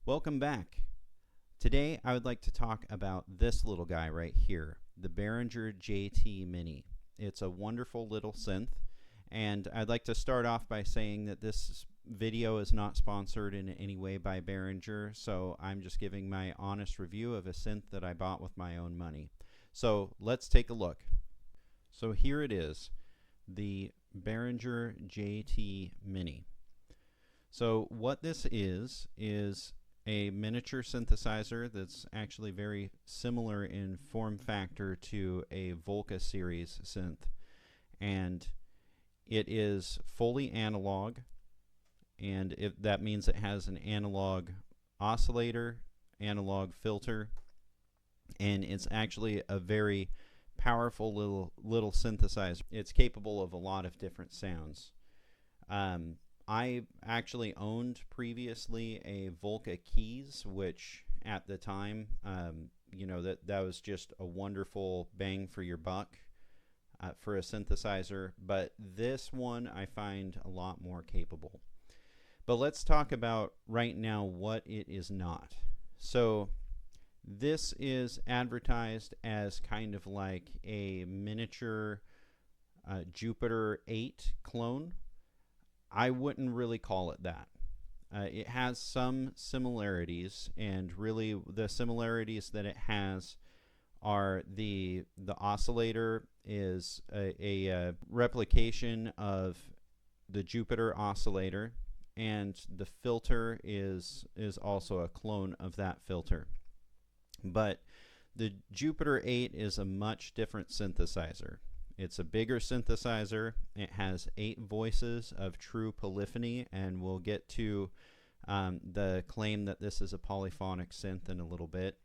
Welcome back. Today I would like to talk about this little guy right here, the Behringer JT-Mini. It's a wonderful little synth, and I'd like to start off by saying that this video is not sponsored in any way by Behringer, so I'm just giving my honest review of a synth that I bought with my own money. So let's take a look. So here it is, the Behringer JT-Mini. So what this is a miniature synthesizer that's actually very similar in form factor to a Volca series synth, and it is fully analog, and that means it has an analog oscillator, analog filter, and it's actually a very powerful little synthesizer. It's capable of a lot of different sounds. I actually owned previously a Volca Keys, which at the time, that was just a wonderful bang for your buck for a synthesizer. But this one I find a lot more capable. But let's talk about right now what it is not. So this is advertised as kind of like a miniature Jupiter 8 clone. I wouldn't really call it that. It has some similarities, and really the similarities that it has are the oscillator is a replication of the Jupiter oscillator, and the filter is also a clone of that filter. But the Jupiter 8 is a much different synthesizer. It's a bigger synthesizer. It has 8 voices of true polyphony, and we'll get to the claim that this is a polyphonic synth in a little bit.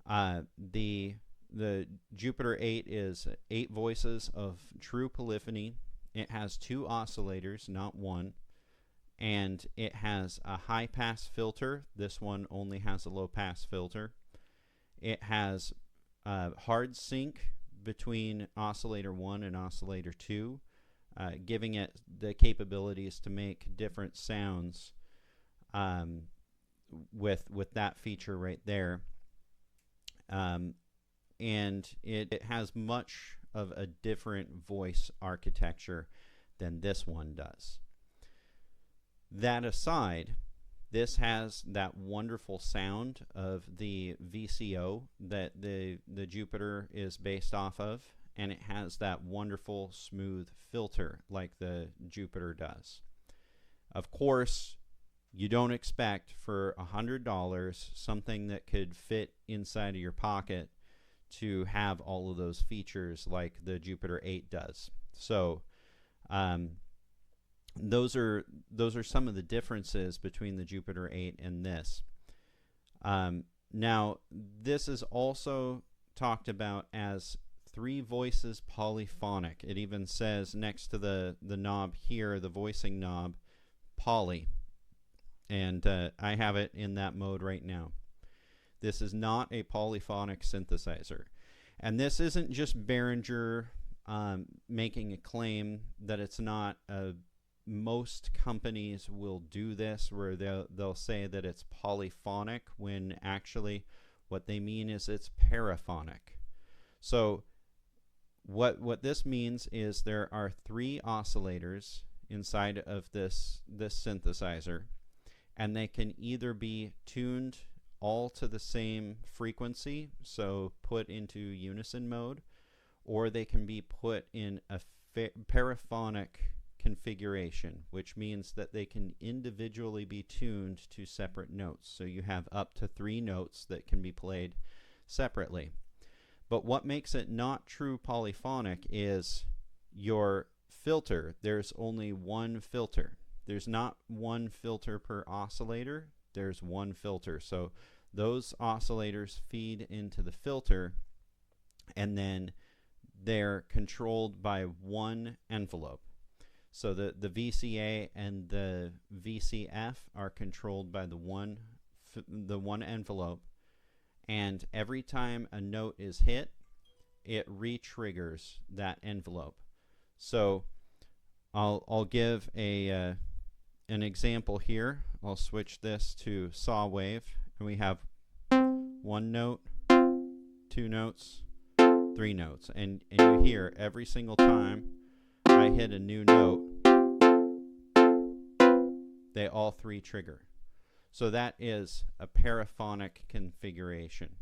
The Jupiter 8 is 8 voices of true polyphony. It has 2 oscillators, not one, and it has a high-pass filter. This one only has a low-pass filter. It has hard sync between oscillator 1 and oscillator 2, giving it the capabilities to make different sounds with that feature right there. And it has much of a different voice architecture than this one does. That aside, this has that wonderful sound of the VCO that the Jupiter is based off of, and it has that wonderful smooth filter like the Jupiter does. Of course, you don't expect for $100 something that could fit inside of your pocket to have all of those features like the Jupiter 8 does. So those are some of the differences between the Jupiter 8 and this. Now, this is also talked about as 3 voices polyphonic. It even says next to the knob here, the voicing knob, poly. And I have it in that mode right now. This is not a polyphonic synthesizer. And this isn't just Behringer making a claim that it's not a most companies will do this where they'll say that it's polyphonic when actually what they mean is it's paraphonic. So what this means is there are 3 oscillators inside of this synthesizer, and they can either be tuned all to the same frequency, so put into unison mode, or they can be put in a paraphonic configuration, which means that they can individually be tuned to separate notes. So you have up to 3 notes that can be played separately. But what makes it not true polyphonic is your filter. There's only one filter. There's not one filter per oscillator. There's one filter. So those oscillators feed into the filter, and then they're controlled by one envelope. So the VCA and the VCF are controlled by the one envelope, and every time a note is hit, it re-triggers that envelope. So I'll give a an example here. I'll switch this to saw wave, and we have 1 note, 2 notes, 3 notes, and you hear every single time I hit a new note, they all 3 trigger. So that is a paraphonic configuration.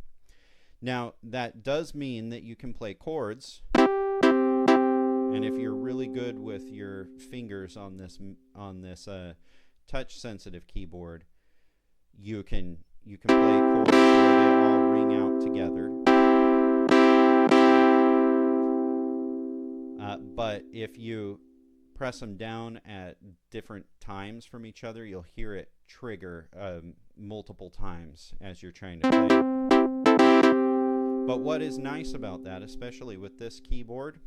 Now that does mean that you can play chords, and if you're really good with your fingers on this touch sensitive keyboard, you can play chords where they all ring out together. But if you press them down at different times from each other, you'll hear it trigger multiple times as you're trying to play. But what is nice about that, especially with this keyboard,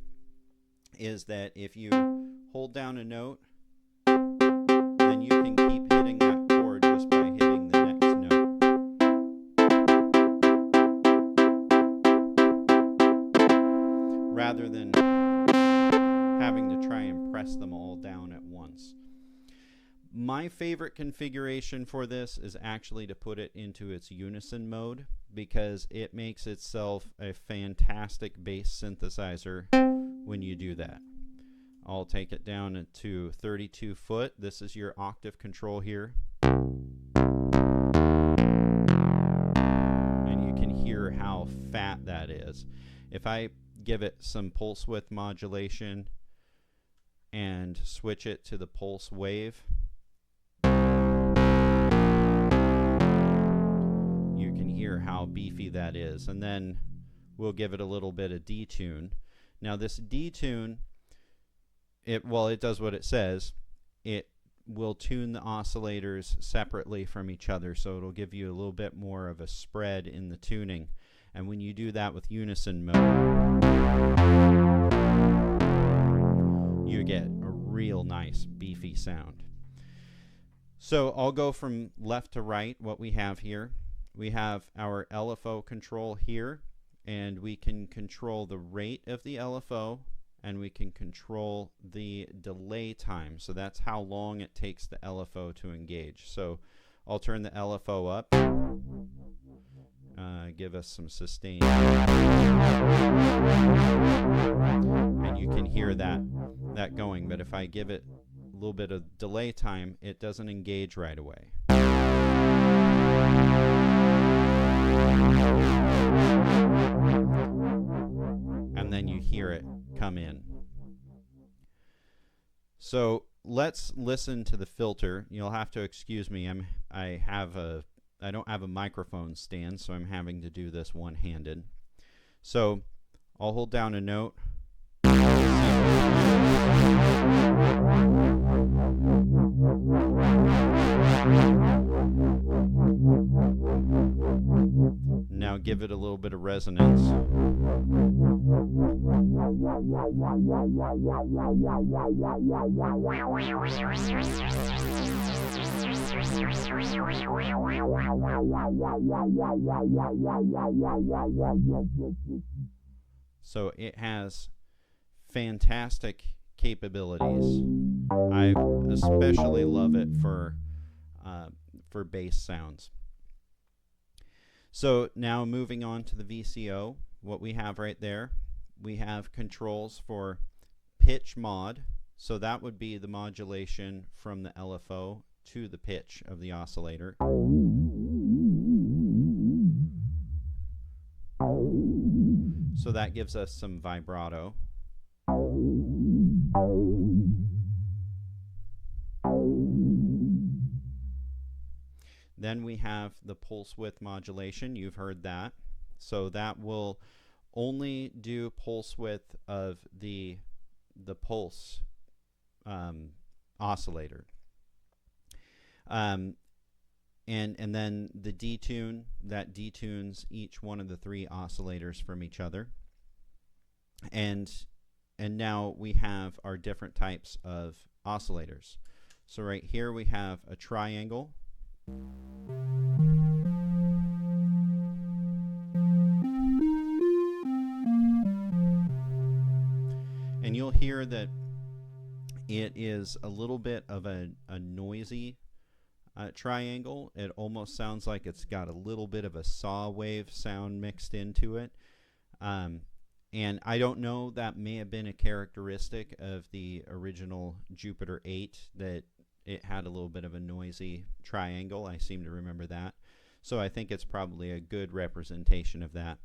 is that if you hold down a note, then you can keep hitting that chord just by hitting the next note. Rather than having to try and press them all down at once. My favorite configuration for this is actually to put it into its Unison mode, because it makes itself a fantastic bass synthesizer when you do that. I'll take it down to 32 foot. This is your octave control here. And you can hear how fat that is. If I give it some pulse width modulation and switch it to the pulse wave, you can hear how beefy that is. And then we'll give it a little bit of detune. Now this detune, it does what it says. It will tune the oscillators separately from each other, so it'll give you a little bit more of a spread in the tuning. And when you do that with Unison mode, you get a real nice beefy sound. So I'll go from left to right. What we have here, we have our LFO control here, and we can control the rate of the LFO, and we can control the delay time. So that's how long it takes the LFO to engage. So I'll turn the LFO up, give us some sustain, and you can hear that going. But if I give it a little bit of delay time, it doesn't engage right away. And then you hear it come in. So let's listen to the filter. You'll have to excuse me. I don't have a microphone stand, so I'm having to do this one-handed. So I'll hold down a note. Now give it a little bit of resonance. So it has fantastic capabilities. I especially love it for bass sounds. So now moving on to the VCO, what we have right there, we have controls for pitch mod. So that would be the modulation from the LFO to the pitch of the oscillator. So that gives us some vibrato. Then we have the pulse width modulation. You've heard that. So that will only do pulse width of the pulse oscillator. And then the detune, that detunes each one of the 3 oscillators from each other. And now we have our different types of oscillators. So right here we have a triangle. And you'll hear that It is a little bit of a noisy triangle. It almost sounds like it's got a little bit of a saw wave sound mixed into it. And I don't know, that may have been a characteristic of the original Jupiter 8, that it had a little bit of a noisy triangle. I seem to remember that. So I think it's probably a good representation of that.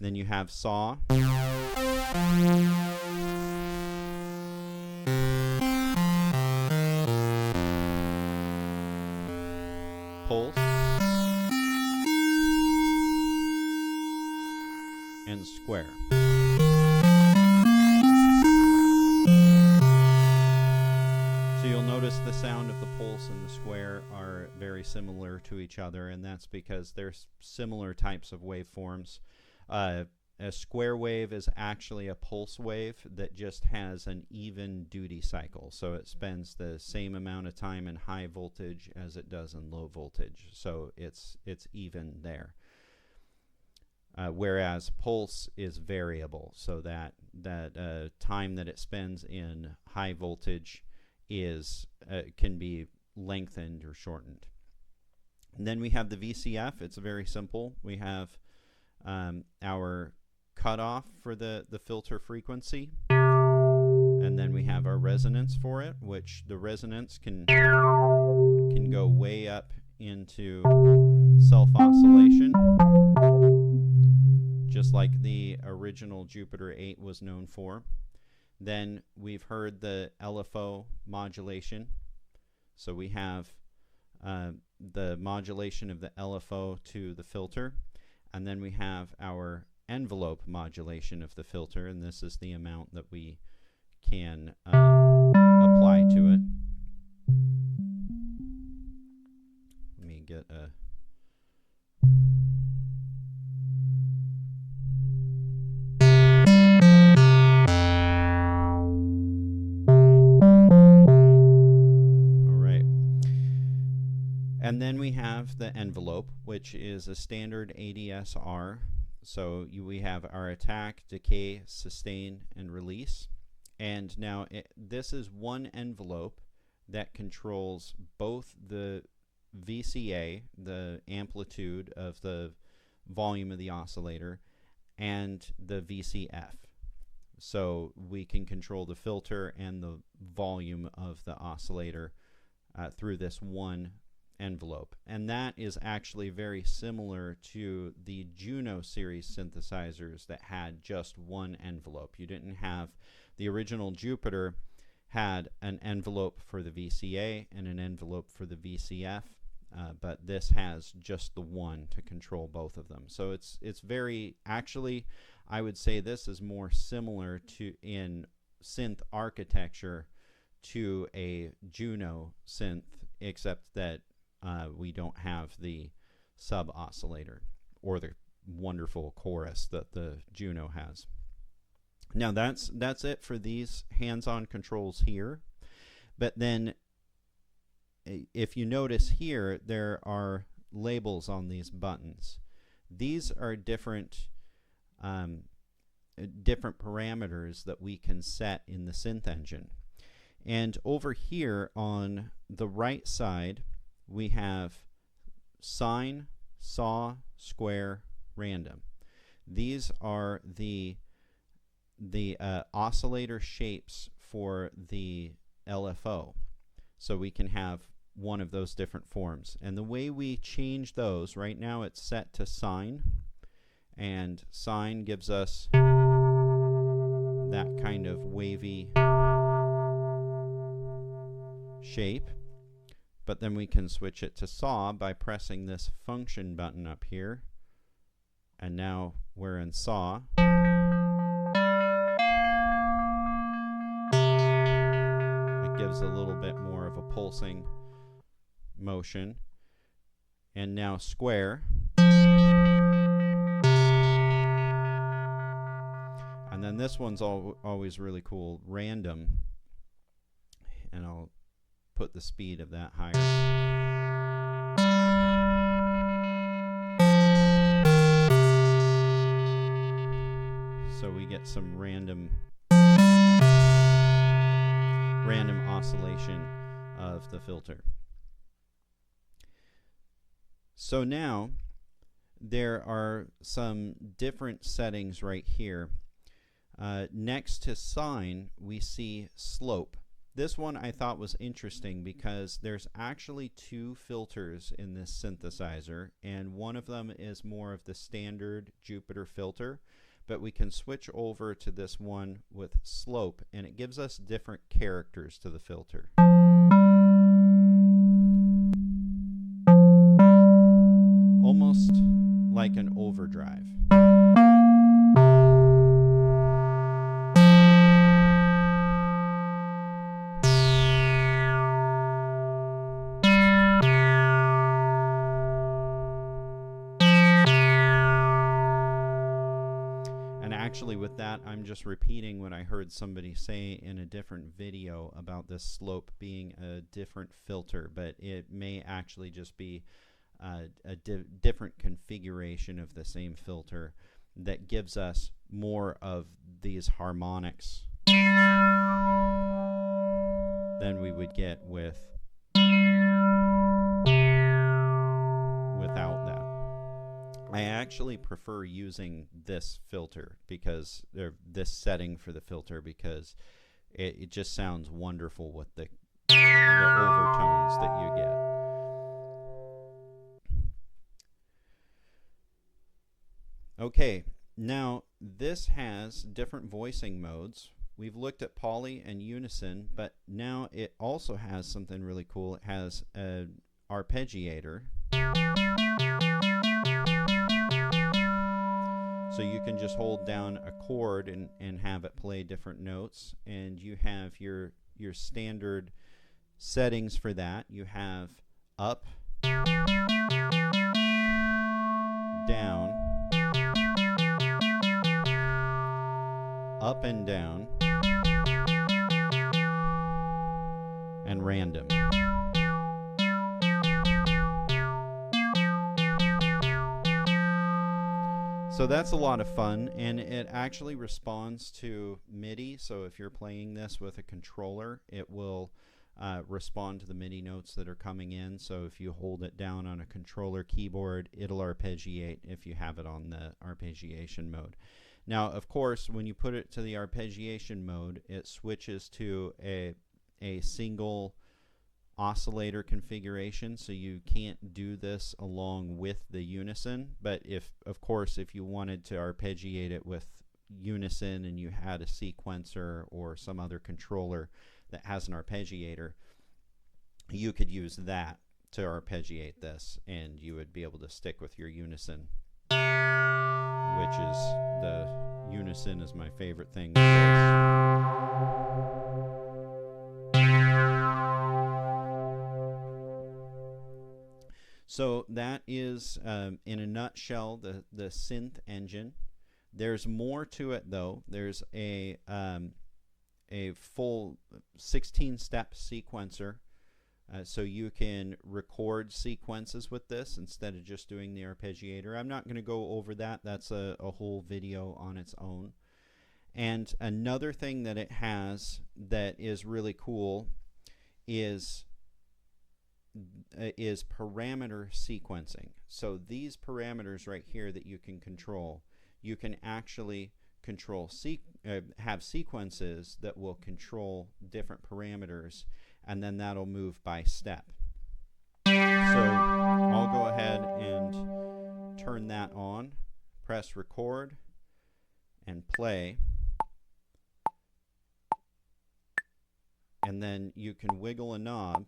Then you have saw. Pulse. And square. So you'll notice the sound of the pulse and the square are very similar to each other, and that's because they're similar types of waveforms. A square wave is actually a pulse wave that just has an even duty cycle, so it spends the same amount of time in high voltage as it does in low voltage, so it's even there. Whereas pulse is variable, so that time that it spends in high voltage is can be lengthened or shortened. And then we have the VCF. It's very simple. We have our cutoff for the filter frequency, and then we have our resonance for it, which the resonance can go way up into self-oscillation, just like the original Jupiter 8 was known for. Then we've heard the LFO modulation. So we have the modulation of the LFO to the filter, and then we have our envelope modulation of the filter, and this is the amount that we can apply to it. Let me get a And then we have the envelope, which is a standard ADSR. So we have our attack, decay, sustain, and release. And now this is one envelope that controls both the VCA, the amplitude of the volume of the oscillator, and the VCF. So we can control the filter and the volume of the oscillator through this one envelope. And that is actually very similar to the Juno series synthesizers that had just one envelope. You didn't have, the original Jupiter had an envelope for the VCA and an envelope for the VCF, but this has just the one to control both of them. So it's very, actually I would say this is more similar to, in synth architecture, to a Juno synth, except that we don't have the sub oscillator or the wonderful chorus that the Juno has. Now that's it for these hands-on controls here. But then if you notice here, there are labels on these buttons. These are different parameters that we can set in the synth engine. And over here on the right side, we have sine, saw, square, random. These are the oscillator shapes for the LFO. So we can have one of those different forms. And the way we change those, right now it's set to sine, and sine gives us that kind of wavy shape. But then we can switch it to saw by pressing this function button up here. And now we're in saw. It gives a little bit more of a pulsing motion. And now square. And then this one's always really cool, random. And I'll put the speed of that higher. So we get some random. random oscillation of the filter. So now there are some different settings right here. Next to sine, we see slope. This one I thought was interesting because there's actually two filters in this synthesizer, and one of them is more of the standard Jupiter filter, but we can switch over to this one with slope, and it gives us different characters to the filter. Almost like an overdrive. Actually, with that, I'm just repeating what I heard somebody say in a different video about this slope being a different filter, but it may actually just be a different configuration of the same filter that gives us more of these harmonics than we would get without that. I actually prefer using this filter because this setting for the filter because it just sounds wonderful with the overtones that you get. Okay, now this has different voicing modes. We've looked at Poly and Unison, but now it also has something really cool. It has an arpeggiator. So you can just hold down a chord and have it play different notes. And you have your standard settings for that. You have up, down, up and down, and random. So that's a lot of fun, and it actually responds to MIDI. So if you're playing this with a controller, it will respond to the MIDI notes that are coming in. So if you hold it down on a controller keyboard, it'll arpeggiate if you have it on the arpeggiation mode. Now, of course, when you put it to the arpeggiation mode, it switches to a single oscillator configuration, so you can't do this along with the Unison. But if you wanted to arpeggiate it with Unison and you had a sequencer or some other controller that has an arpeggiator, you could use that to arpeggiate this, and you would be able to stick with your Unison, which is the Unison is my favorite thing. So that is, in a nutshell, the synth engine. There's more to it, though. There's a full 16-step sequencer, so you can record sequences with this instead of just doing the arpeggiator. I'm not going to go over that. That's a whole video on its own. And another thing that it has that is really cool is parameter sequencing. So these parameters right here that you can control, you can actually control have sequences that will control different parameters, and then that'll move by step. So I'll go ahead and turn that on, press record, and play. And then you can wiggle a knob,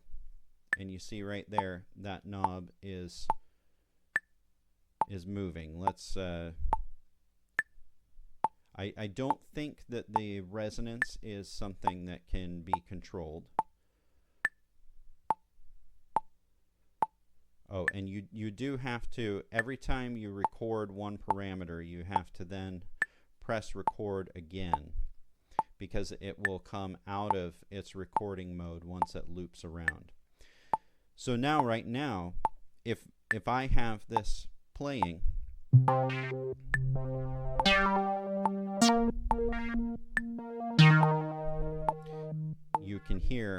and you see right there that knob is moving. Let's I don't think that the resonance is something that can be controlled. Oh, and you do have to, every time you record one parameter, you have to then press record again, because it will come out of its recording mode once it loops around. So now, right now, if I have this playing, you you can hear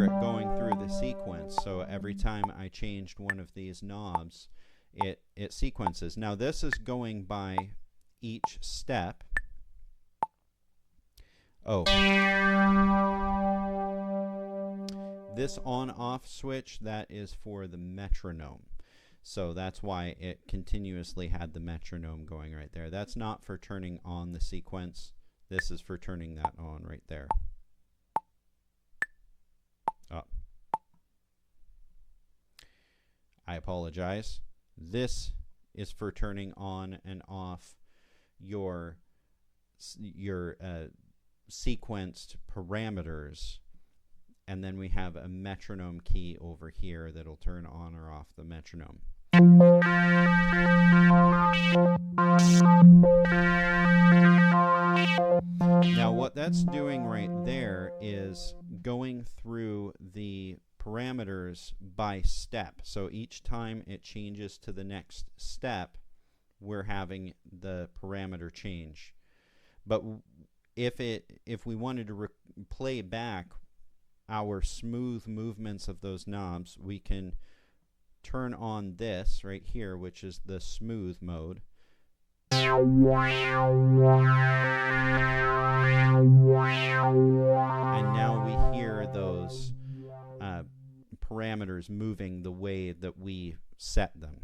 it going through the sequence. So every time I changed one of these knobs, it sequences. Now this is going by each step. Oh, this on-off switch, that is for the metronome. So that's why it continuously had the metronome going right there. That's not for turning on the sequence. This is for turning that on right there. Up. I apologize. This is for turning on and off your sequenced parameters, and then we have a metronome key over here that'll turn on or off the metronome. Now what that's doing right there is going through the parameters by step. So each time it changes to the next step, we're having the parameter change. But if we wanted to play back our smooth movements of those knobs, we can turn on this right here, which is the smooth mode. And now we hear those parameters moving the way that we set them.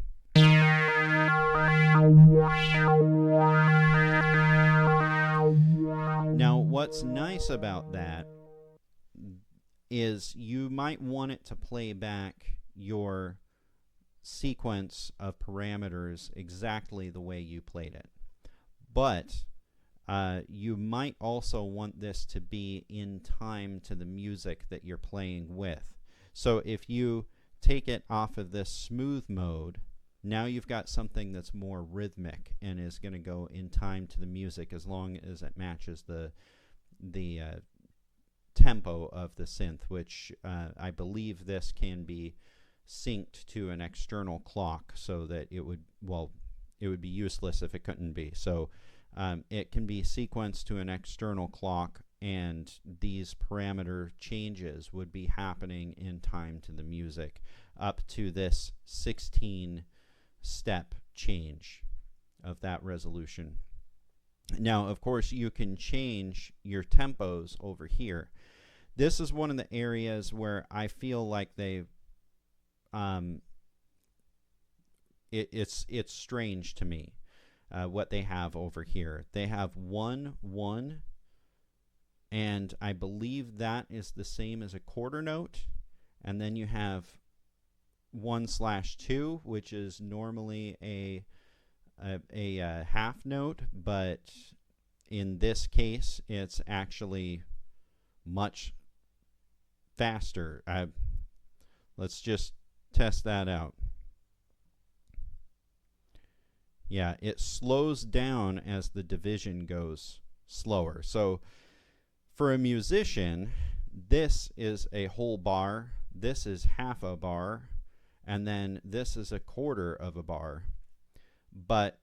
Now, what's nice about that is you might want it to play back your sequence of parameters exactly the way you played it. But you might also want this to be in time to the music that you're playing with. So if you take it off of this smooth mode, now you've got something that's more rhythmic and is going to go in time to the music as long as it matches the tempo of the synth, which I believe this can be synced to an external clock, so that it would be useless if it couldn't be. So it can be sequenced to an external clock, and these parameter changes would be happening in time to the music up to this 16 step change of that resolution. Now, of course, you can change your tempos over here. This is one of the areas where I feel like they've it's strange to me what they have over here. They have 1 1, and I believe that is the same as a quarter note, and then you have 1/2, which is normally a half note, but in this case it's actually much faster. Let's just test that out. Yeah, it slows down as the division goes slower. So for a musician, this is a whole bar, this is half a bar, and then this is a quarter of a bar. But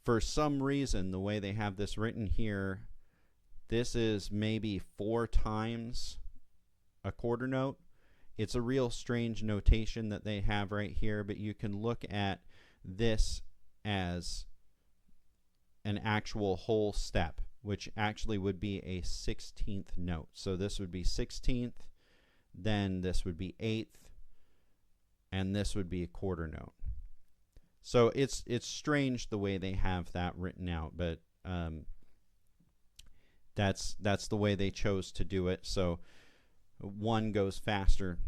for some reason, the way they have this written here, this is maybe 4 times a quarter note. It's a real strange notation that they have right here, but you can look at this as an actual whole step, which actually would be a 16th note. So this would be 16th, then this would be 8th, and this would be a quarter note. So it's strange the way they have that written out, but that's the way they chose to do it. So 1 goes faster.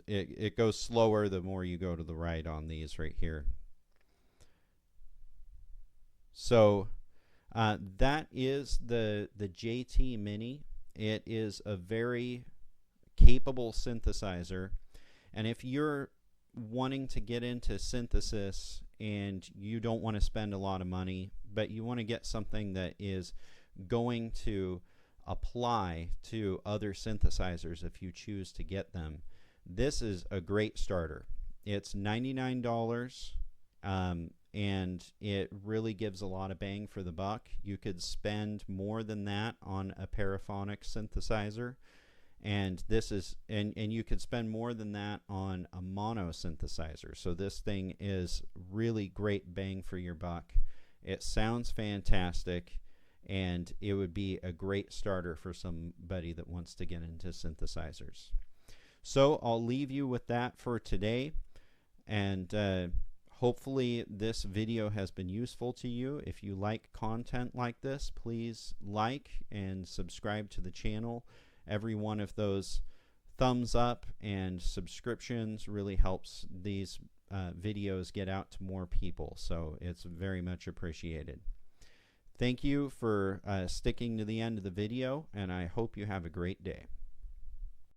It goes slower the more you go to the right on these right here. So that is the JT-Mini. It is a very capable synthesizer, and if you're wanting to get into synthesis and you don't want to spend a lot of money, but you want to get something that is going to apply to other synthesizers if you choose to get them, this is a great starter. It's $99, and it really gives a lot of bang for the buck. You could spend more than that on a paraphonic synthesizer, and this is and you could spend more than that on a mono synthesizer. So this thing is really great bang for your buck. It sounds fantastic, and it would be a great starter for somebody that wants to get into synthesizers. So I'll leave you with that for today, and hopefully this video has been useful to you. If you like content like this, please like and subscribe to the channel. Every one of those thumbs up and subscriptions really helps these videos get out to more people, so it's very much appreciated. Thank you for sticking to the end of the video, and I hope you have a great day.